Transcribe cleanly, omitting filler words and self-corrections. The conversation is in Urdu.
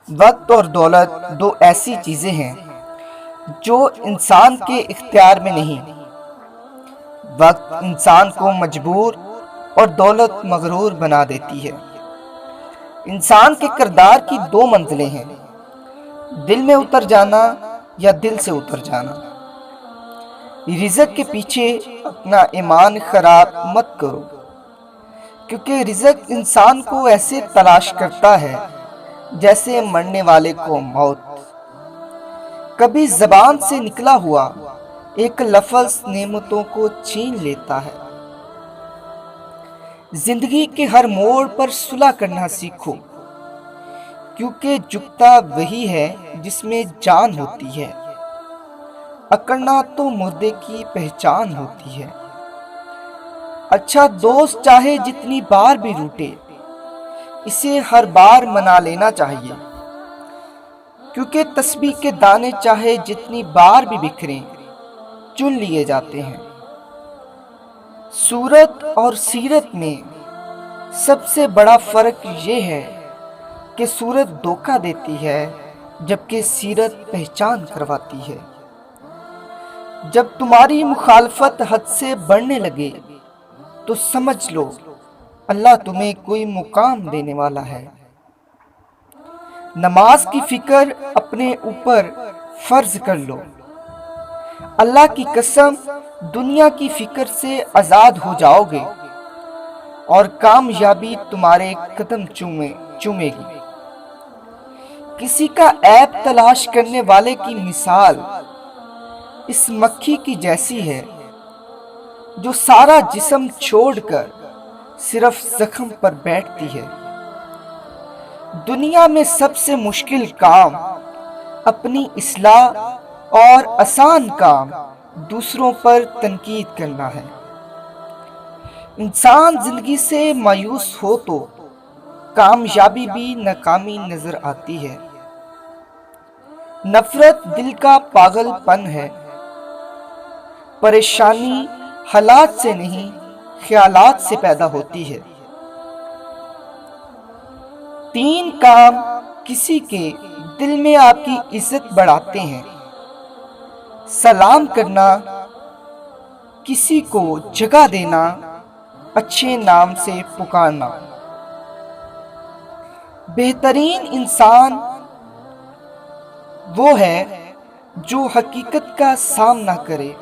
وقت اور دولت دو ایسی چیزیں ہیں جو انسان کے اختیار میں نہیں۔ وقت انسان کو مجبور اور دولت مغرور بنا دیتی ہے۔ انسان کے کردار کی دو منزلیں ہیں، دل میں اتر جانا یا دل سے اتر جانا۔ رزق کے پیچھے اپنا ایمان خراب مت کرو، کیونکہ رزق انسان کو ایسے تلاش کرتا ہے جیسے مرنے والے کو موت۔ کبھی زبان سے نکلا ہوا ایک لفظ نعمتوں کو چھین لیتا ہے۔ زندگی کے ہر موڑ پر صلح کرنا سیکھو، کیونکہ جھکتا وہی ہے جس میں جان ہوتی ہے۔ اکڑنا تو مردے کی پہچان ہوتی ہے۔ اچھا دوست چاہے جتنی بار بھی روٹے، اسے ہر بار منا لینا چاہیے، کیونکہ تسبیح کے دانے چاہے جتنی بار بھی بکھریں چن لیے جاتے ہیں۔ صورت اور سیرت میں سب سے بڑا فرق یہ ہے کہ صورت دھوکہ دیتی ہے جبکہ سیرت پہچان کرواتی ہے۔ جب تمہاری مخالفت حد سے بڑھنے لگے تو سمجھ لو اللہ تمہیں کوئی مقام دینے والا ہے۔ نماز کی فکر اپنے اوپر فرض کر لو، اللہ کی قسم دنیا کی فکر سے آزاد ہو جاؤ گے اور کامیابی تمہارے قدم چومے گی۔ کسی کا عیب تلاش کرنے والے کی مثال اس مکھی کی جیسی ہے جو سارا جسم چھوڑ کر صرف زخم پر بیٹھتی ہے۔ دنیا میں سب سے مشکل کام اپنی اصلاح اور آسان کام دوسروں پر تنقید کرنا ہے۔ انسان زندگی سے مایوس ہو تو کامیابی بھی ناکامی نظر آتی ہے۔ نفرت دل کا پاگل پن ہے۔ پریشانی حالات سے نہیں، خیالات سے پیدا ہوتی ہے۔ تین کام کسی کے دل میں آپ کی عزت بڑھاتے ہیں: سلام کرنا، کسی کو جگہ دینا، اچھے نام سے پکارنا۔ بہترین انسان وہ ہے جو حقیقت کا سامنا کرے